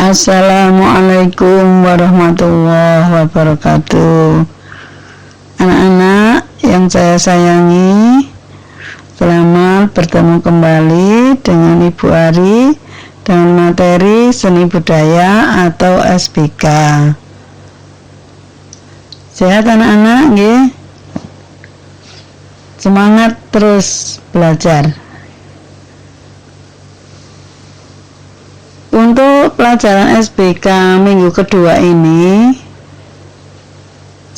Assalamualaikum warahmatullahi wabarakatuh. Anak-anak yang saya sayangi, selamat bertemu kembali dengan Ibu Ari dengan materi seni budaya atau SBK. Sehat anak-anak, nggih? Semangat terus belajar. Untuk pelajaran SBK minggu kedua ini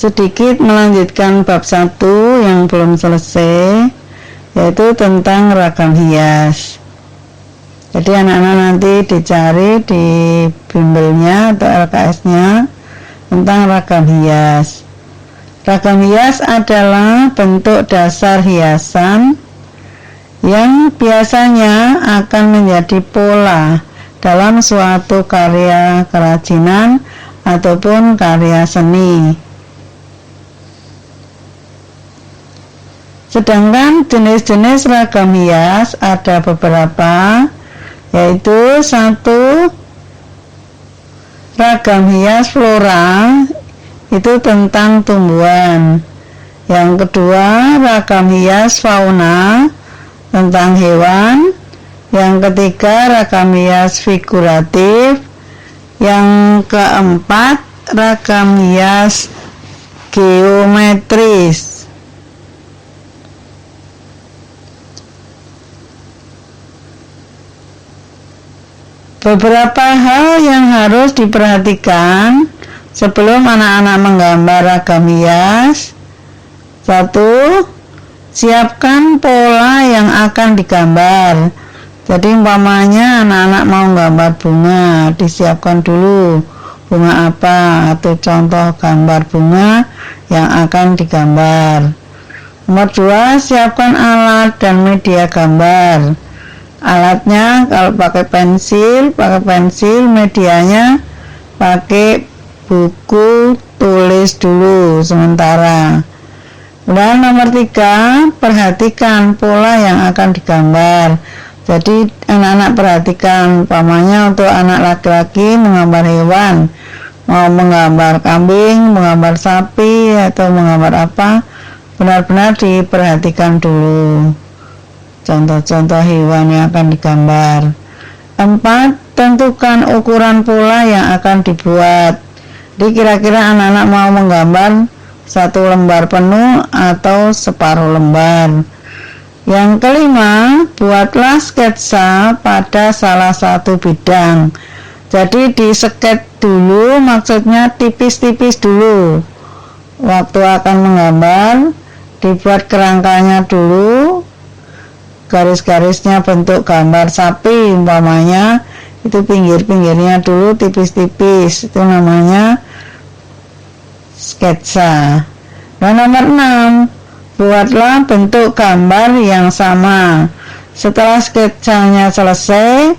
sedikit melanjutkan bab 1 yang belum selesai, yaitu tentang ragam hias. Jadi anak-anak nanti dicari di bimbelnya atau LKS-nya tentang ragam hias. Ragam hias adalah bentuk dasar hiasan yang biasanya akan menjadi pola dalam suatu karya kerajinan ataupun karya seni. Sedangkan jenis-jenis ragam hias ada beberapa, yaitu 1. Ragam hias flora, itu tentang tumbuhan. Yang kedua, ragam hias fauna, tentang hewan. Yang ketiga, ragam hias figuratif. Yang keempat, ragam hias geometris. Beberapa hal yang harus diperhatikan sebelum anak-anak menggambar ragam hias. 1. Siapkan pola yang akan digambar. Jadi umpamanya anak-anak mau gambar bunga, disiapkan dulu bunga apa atau contoh gambar bunga yang akan digambar. Nomor 2, siapkan alat dan media gambar. Alatnya kalau pakai pensil, medianya pakai buku tulis dulu sementara. Dan nomor 3, perhatikan pola yang akan digambar. Jadi anak-anak perhatikan, umpamanya untuk anak laki-laki menggambar hewan, mau menggambar kambing, menggambar sapi, atau menggambar apa, benar-benar diperhatikan dulu contoh-contoh hewan yang akan digambar. 4. Tentukan ukuran pola yang akan dibuat. Jadi kira-kira anak-anak mau menggambar 1 lembar penuh atau separuh lembar. Yang kelima, buatlah sketsa pada salah satu bidang. Jadi disket dulu, maksudnya tipis-tipis dulu. Waktu akan menggambar, dibuat kerangkanya dulu, garis-garisnya bentuk gambar sapi umpamanya, itu pinggir-pinggirnya dulu tipis-tipis, itu namanya sketsa. Dan nomor 6, buatlah bentuk gambar yang sama. Setelah sketsanya selesai,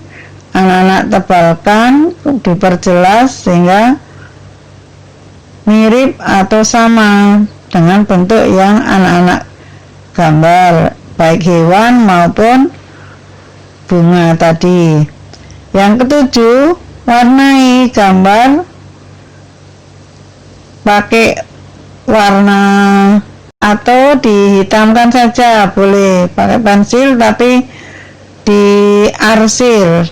anak-anak tebalkan, diperjelas sehingga mirip atau sama dengan bentuk yang anak-anak gambar, baik hewan maupun bunga tadi. Yang ketujuh, warnai gambar pakai warna atau dihitamkan saja, boleh pakai pensil tapi diarsir,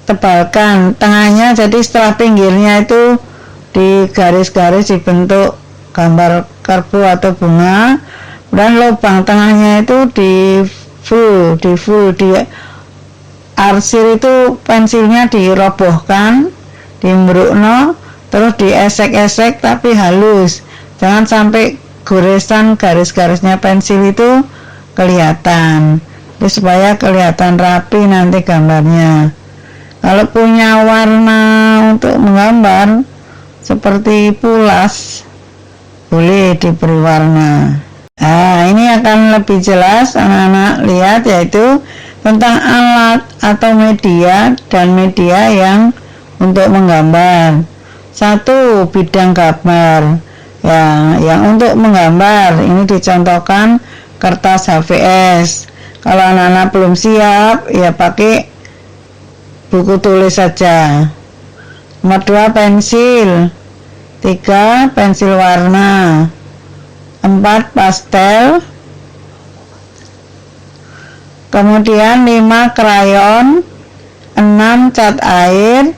ditebalkan tengahnya, jadi setelah pinggirnya itu di garis-garis dibentuk gambar kerbau atau bunga, dan lubang tengahnya itu di arsir, itu pensilnya dirobohkan, dimbrukno, terus diesek-esek tapi halus, jangan sampai goresan garis-garisnya pensil itu kelihatan. Jadi supaya kelihatan rapi nanti gambarnya. Kalau punya warna untuk menggambar seperti pulas, boleh diberi warna. Nah, ini akan lebih jelas anak-anak lihat, yaitu tentang alat atau media dan media yang untuk menggambar. 1. Bidang gambar. Ya, yang untuk menggambar ini dicontohkan kertas HVS. Kalau anak-anak belum siap, ya pakai buku tulis saja. Nomor 2 pensil, 3 pensil warna, 4 pastel, kemudian 5 krayon, 6 cat air,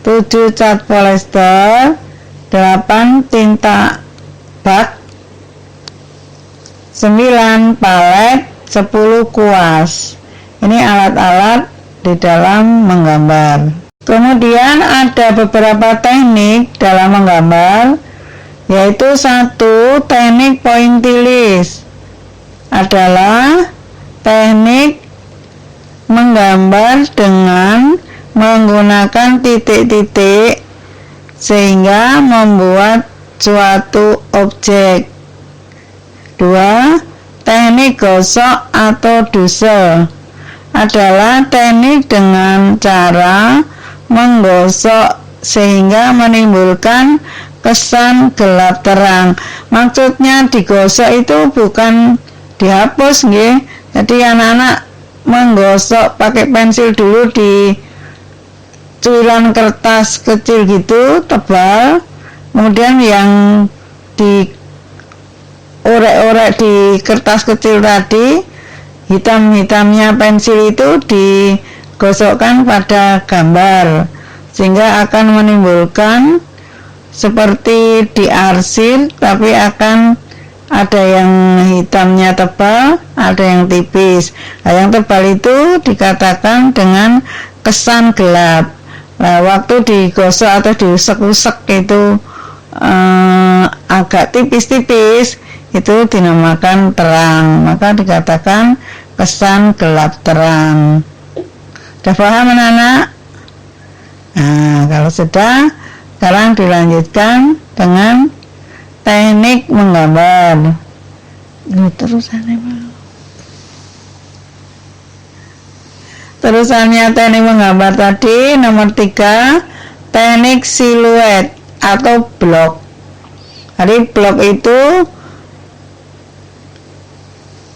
7 cat polyester, 8 tinta bak, 9 palet, 10 kuas. Ini alat-alat di dalam menggambar. Kemudian ada beberapa teknik dalam menggambar, yaitu 1 teknik pointillis adalah teknik menggambar dengan menggunakan titik-titik sehingga membuat suatu objek. 2 teknik gosok atau dusel adalah teknik dengan cara menggosok sehingga menimbulkan kesan gelap terang. Maksudnya digosok itu bukan dihapus nggih. Jadi anak-anak menggosok pakai pensil dulu di cuilan kertas kecil gitu tebal, kemudian yang di orek-orek di kertas kecil tadi, hitam-hitamnya pensil itu digosokkan pada gambar sehingga akan menimbulkan seperti diarsir, tapi akan ada yang hitamnya tebal, ada yang tipis. Nah, yang tebal itu dikatakan dengan kesan gelap. Nah, waktu digosok atau diusek-usek itu agak tipis-tipis, itu dinamakan terang, maka dikatakan kesan gelap terang. Sudah paham anak-anak? Nah, kalau sudah, sekarang dilanjutkan dengan teknik menggambar. Terusannya teknik menggambar tadi nomor 3, teknik siluet atau blok. Jadi blok itu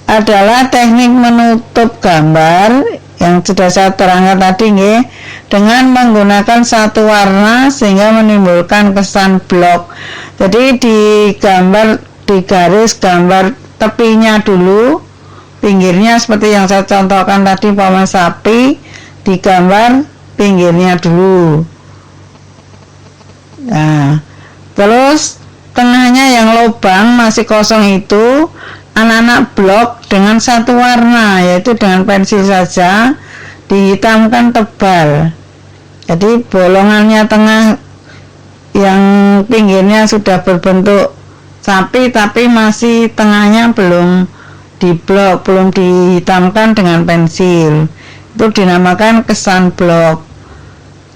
adalah teknik menutup gambar yang sudah saya terangkan tadi nggih, dengan menggunakan satu warna sehingga menimbulkan kesan blok. Jadi di garis gambar tepinya dulu, pinggirnya seperti yang saya contohkan tadi paman sapi, digambar pinggirnya dulu. Nah, terus tengahnya yang lubang masih kosong itu anak-anak blok dengan satu warna, yaitu dengan pensil saja, dihitamkan tebal. Jadi bolongannya tengah yang pinggirnya sudah berbentuk sapi tapi masih tengahnya belum diblok, belum dihitamkan dengan pensil, itu dinamakan kesan blok.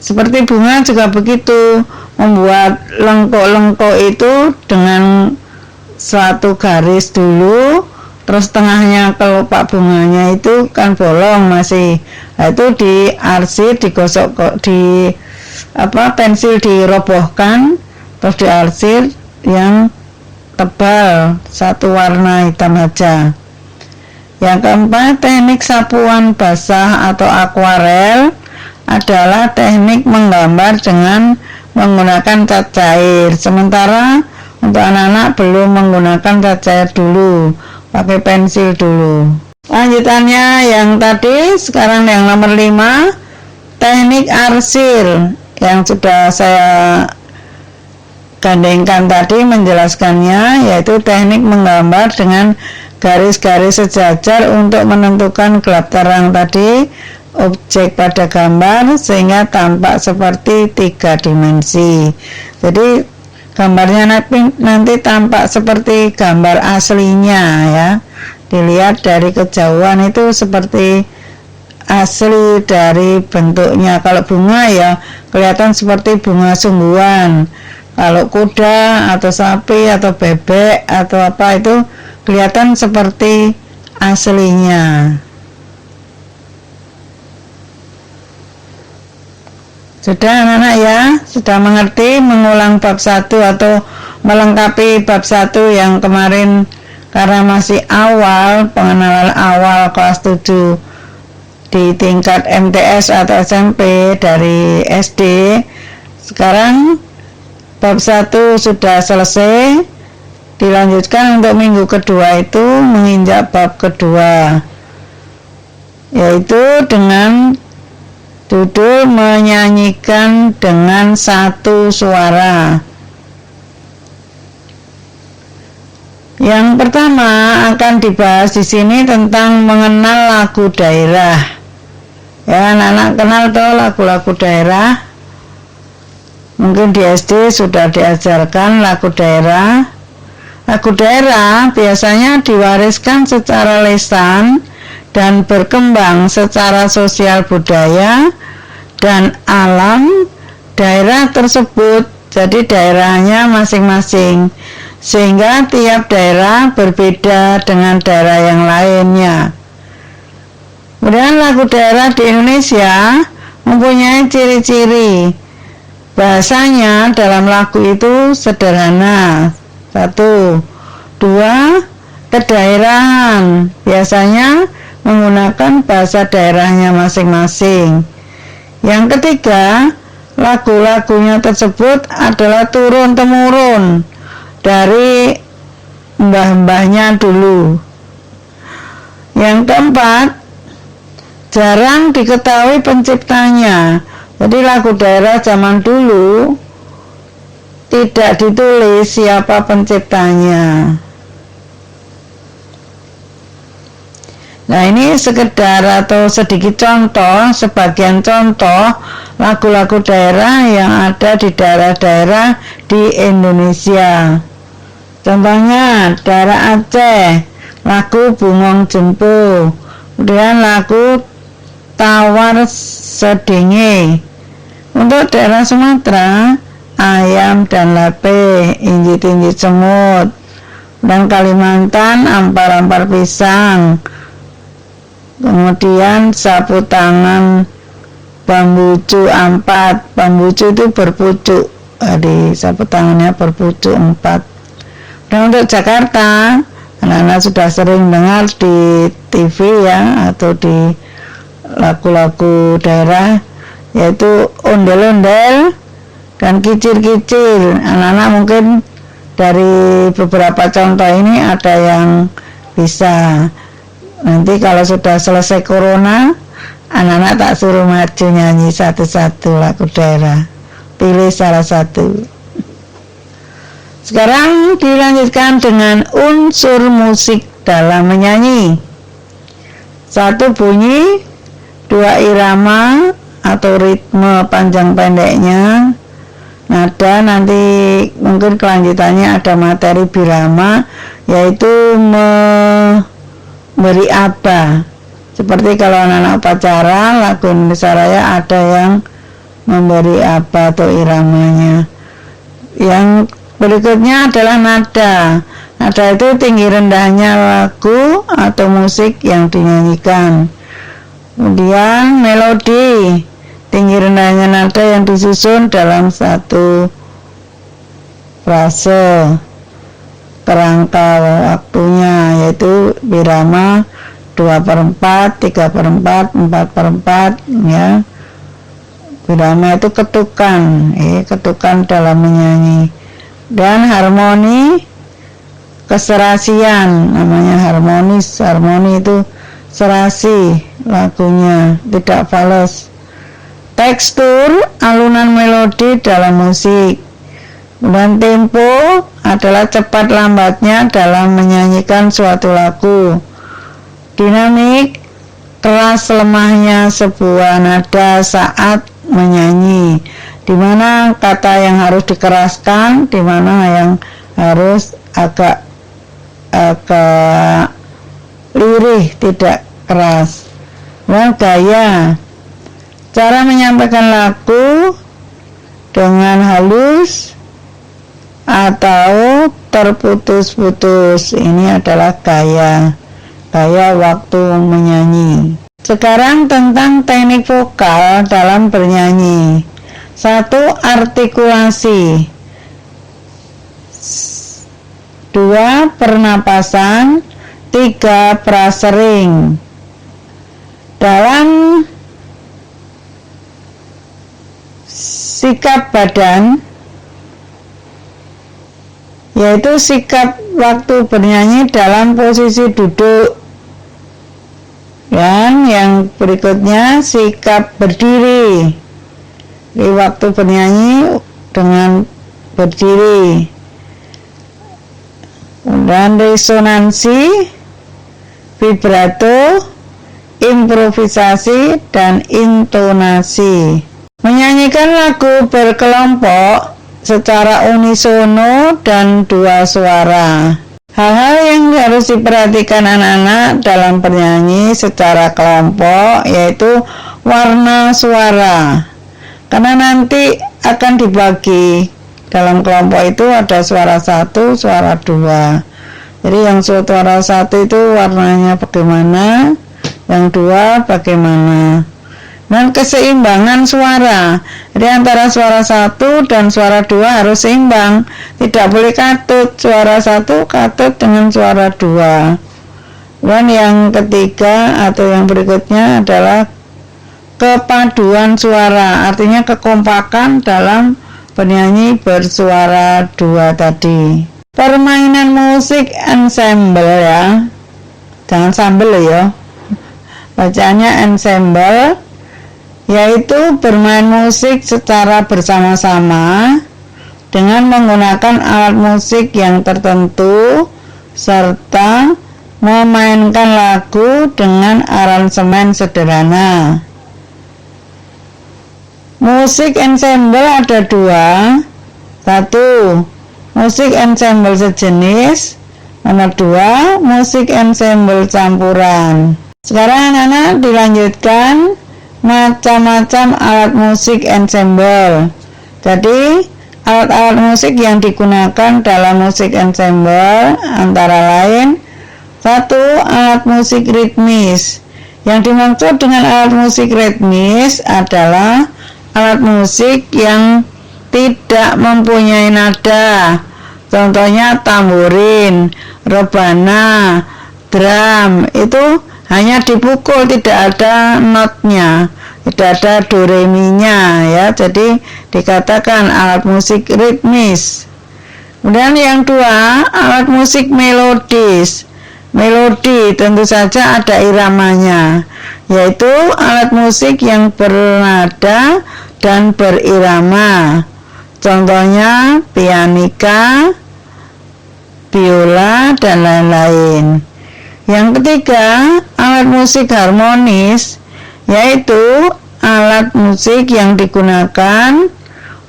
Seperti bunga juga begitu, membuat lengkok-lengkok itu dengan satu garis dulu, terus tengahnya kelopak bunganya itu kan bolong masih, nah, itu diarsir, digosok pensil dirobohkan, terus diarsir yang tebal satu warna hitam aja. Yang keempat, teknik sapuan basah atau akuarel adalah teknik menggambar dengan menggunakan cat cair. Sementara untuk anak-anak belum menggunakan cat cair dulu, pakai pensil dulu. Lanjutannya yang tadi, sekarang yang nomor 5, teknik arsir yang sudah saya gandengkan tadi menjelaskannya, yaitu teknik menggambar dengan garis-garis sejajar untuk menentukan gelap terang tadi objek pada gambar sehingga tampak seperti 3 dimensi. Jadi gambarnya nanti tampak seperti gambar aslinya ya. Dilihat dari kejauhan itu seperti asli dari bentuknya. Kalau bunga ya kelihatan seperti bunga sungguhan. Kalau kuda atau sapi atau bebek atau apa itu kelihatan seperti aslinya. Sudah anak-anak ya, sudah mengerti mengulang bab 1 atau melengkapi bab 1 yang kemarin karena masih awal, pengenalan awal kelas 7 di tingkat MTS atau SMP dari SD. Sekarang bab 1 sudah selesai, dilanjutkan untuk minggu kedua itu menginjak bab kedua, yaitu dengan judul menyanyikan dengan satu suara. Yang pertama akan dibahas di sini tentang mengenal lagu daerah. Ya, anak-anak kenal toh lagu-lagu daerah. Mungkin di SD sudah diajarkan lagu daerah. Lagu daerah biasanya diwariskan secara lisan dan berkembang secara sosial budaya dan alam daerah tersebut. Jadi daerahnya masing-masing, sehingga tiap daerah berbeda dengan daerah yang lainnya. Kemudian lagu daerah di Indonesia mempunyai ciri-ciri. Bahasanya dalam lagu itu sederhana. 1. 2. Kedaerahan. Biasanya menggunakan bahasa daerahnya masing-masing. Yang ketiga, lagu-lagunya tersebut adalah turun-temurun dari mbah-mbahnya dulu. Yang keempat, jarang diketahui penciptanya. Jadi lagu daerah zaman dulu tidak ditulis siapa penciptanya. Nah, ini sekedar atau sedikit contoh, sebagian contoh lagu-lagu daerah yang ada di daerah-daerah di Indonesia. Contohnya daerah Aceh, lagu Bungong Jempo. Kemudian lagu Tawar Sedinge. Untuk daerah Sumatera, Ayam dan Lape, Injit-injit Semut. Dan Kalimantan, Ampar-ampar Pisang. Kemudian Sapu Tangan Bambucu 4. Bambucu itu berpucuk, jadi sapu tangannya berpucuk 4. Dan untuk Jakarta, anak-anak sudah sering dengar di TV ya, atau di lagu-lagu daerah, yaitu ondel-ondel dan kicir-kicir. Anak-anak mungkin dari beberapa contoh ini ada yang bisa. Nanti kalau sudah selesai corona, anak-anak tak suruh maju nyanyi satu-satu lagu daerah, pilih salah satu. Sekarang dilanjutkan dengan unsur musik dalam menyanyi. 1 bunyi, 2 irama atau ritme panjang pendeknya, nada. Nanti mungkin kelanjutannya ada materi birama, yaitu memberi aba. Seperti kalau anak-anak upacara lagu Indonesia Raya ada yang memberi aba atau iramanya. Yang berikutnya adalah nada. Nada itu tinggi rendahnya lagu atau musik yang dinyanyikan. Kemudian melodi, tinggi rendahnya nada yang disusun dalam satu frase. Kerangka waktunya yaitu birama 2/4, 3/4, 4/4 ya. Birama itu ketukan, ketukan dalam menyanyi. Dan harmoni, keserasian, namanya harmonis. Harmoni itu serasi lagunya, tidak fals. Tekstur, alunan melodi dalam musik. Dan tempo adalah cepat lambatnya dalam menyanyikan suatu lagu. Dinamik, keras lemahnya sebuah nada saat menyanyi, di mana kata yang harus dikeraskan, di mana yang harus agak lirih, tidak keras. Dan gaya, cara menyampaikan lagu dengan halus atau terputus-putus, ini adalah gaya waktu menyanyi. Sekarang tentang teknik vokal dalam bernyanyi. 1. Artikulasi. 2. Pernapasan. 3. Prasering. Dalam sikap badan, yaitu sikap waktu bernyanyi dalam posisi duduk. Dan yang berikutnya sikap berdiri, di waktu bernyanyi dengan berdiri. Dan resonansi, vibrato, improvisasi, dan intonasi. Menyanyikan lagu berkelompok secara unisono dan dua suara. Hal-hal yang harus diperhatikan anak-anak dalam bernyanyi secara kelompok yaitu warna suara. Karena nanti akan dibagi dalam kelompok itu ada suara 1, suara 2. Jadi yang suara 1 itu warnanya bagaimana, yang 2 bagaimana. Dan keseimbangan suara, jadi antara suara 1 dan suara 2 harus seimbang, tidak boleh katut, suara 1 katut dengan suara 2. Dan yang ketiga atau yang berikutnya adalah kepaduan suara, artinya kekompakan dalam penyanyi bersuara 2 tadi. Permainan musik ensemble ya, jangan sambel ya, bacaannya ensemble, yaitu bermain musik secara bersama-sama dengan menggunakan alat musik yang tertentu serta memainkan lagu dengan aransemen sederhana. Musik ensemble ada 2. 1. Musik ensemble sejenis. Nomor 2. Musik ensemble campuran. Sekarang anak-anak dilanjutkan macam-macam alat musik ensemble. Jadi alat-alat musik yang digunakan dalam musik ensemble antara lain 1. Alat musik ritmis. Yang dimaksud dengan alat musik ritmis adalah alat musik yang tidak mempunyai nada. Contohnya tamborin, rebana, drum, itu hanya dipukul, tidak ada notnya, tidak ada do re mi nya ya, jadi dikatakan alat musik ritmis. Kemudian yang 2, alat musik melodis. Melodi tentu saja ada iramanya, yaitu alat musik yang bernada dan berirama. Contohnya pianika, biola, dan lain-lain. Yang ketiga, alat musik harmonis, yaitu alat musik yang digunakan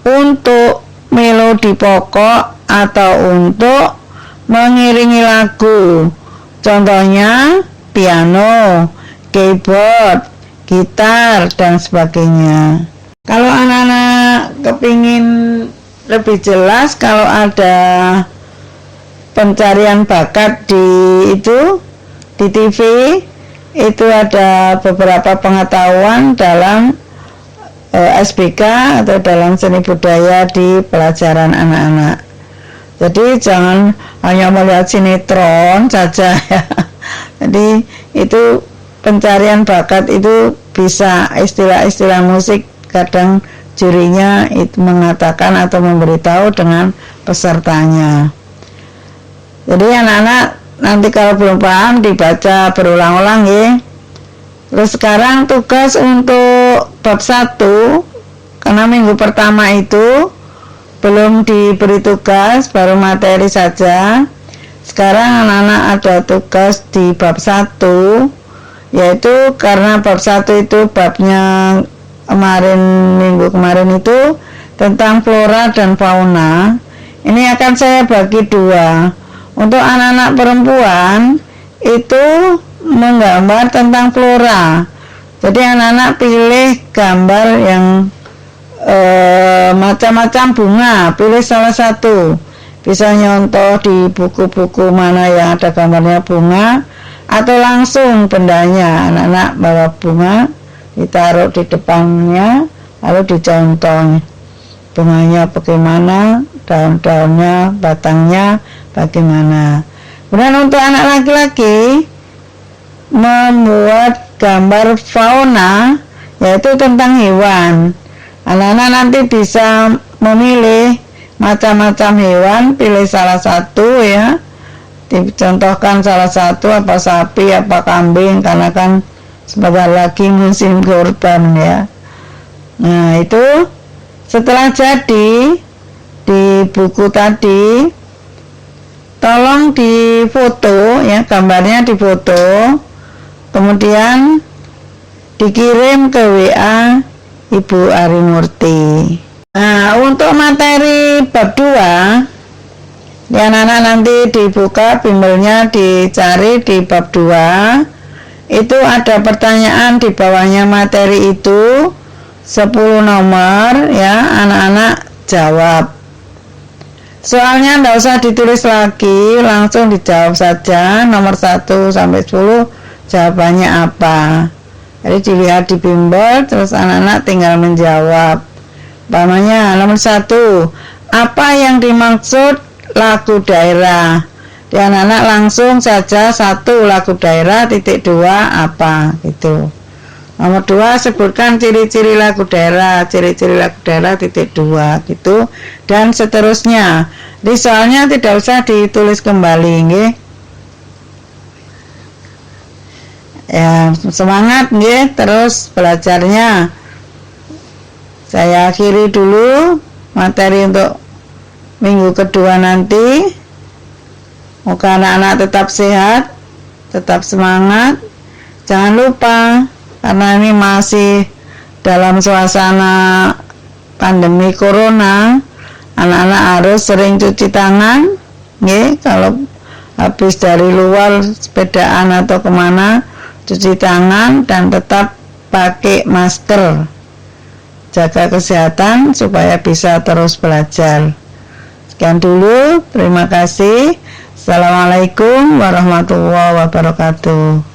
untuk melodi pokok atau untuk mengiringi lagu. Contohnya piano, keyboard, gitar, dan sebagainya. Kalau anak-anak kepingin lebih jelas, kalau ada pencarian bakat di TV itu ada beberapa pengetahuan dalam SBK atau dalam seni budaya di pelajaran anak-anak. Jadi jangan hanya melihat sinetron saja ya. Jadi itu pencarian bakat itu bisa istilah-istilah musik, kadang jurinya itu mengatakan atau memberitahu dengan pesertanya. Jadi anak-anak nanti kalau belum paham dibaca berulang-ulang ya. Terus sekarang tugas untuk bab 1, karena minggu pertama itu belum diberi tugas, baru materi saja. Sekarang anak-anak ada tugas di bab 1, yaitu karena bab 1 itu babnya minggu kemarin itu tentang flora dan fauna. Ini akan saya bagi 2. Untuk anak-anak perempuan itu menggambar tentang flora. Jadi anak-anak pilih gambar yang macam-macam bunga, pilih salah satu. Bisa nyontoh di buku-buku mana yang ada gambarnya bunga, atau langsung bendanya. Anak-anak bawa bunga, ditaruh di depannya, lalu dicontoh bunganya bagaimana, daun-daunnya, batangnya bagaimana. Kemudian untuk anak laki-laki membuat gambar fauna, yaitu tentang hewan. Anak-anak nanti bisa memilih macam-macam hewan, pilih salah satu ya. Dicontohkan salah satu, apa sapi, apa kambing, karena kan sebentar lagi musim kurban ya. Nah, itu setelah jadi di buku tadi, tolong difoto ya, gambarnya difoto, kemudian dikirim ke WA Ibu Arimurti. Nah, untuk materi bab 2 ya, anak-anak nanti dibuka bimbelnya, dicari di bab 2, itu ada pertanyaan di bawahnya materi itu 10 nomor ya, anak-anak jawab. Soalnya enggak usah ditulis lagi, langsung dijawab saja. Nomor 1 sampai 10 jawabannya apa. Jadi dilihat di bimbel, terus anak-anak tinggal menjawab. Umpamanya nomor 1, apa yang dimaksud lagu daerah? Di anak-anak langsung saja 1 lagu daerah, titik 2 apa gitu. Nomor 2, sebutkan ciri-ciri lagu daerah, ciri-ciri lagu daerah, titik 2 gitu, dan seterusnya. Di soalnya tidak usah ditulis kembali, nggih. Ya, semangat nggih, terus belajarnya. Saya akhiri dulu materi untuk minggu kedua nanti. Moga anak-anak tetap sehat, tetap semangat. Jangan lupa, karena ini masih dalam suasana pandemi corona, anak-anak harus sering cuci tangan, nggih. Kalau habis dari luar sepedaan atau kemana, cuci tangan dan tetap pakai masker. Jaga kesehatan supaya bisa terus belajar. Sekian dulu, terima kasih. Assalamualaikum warahmatullahi wabarakatuh.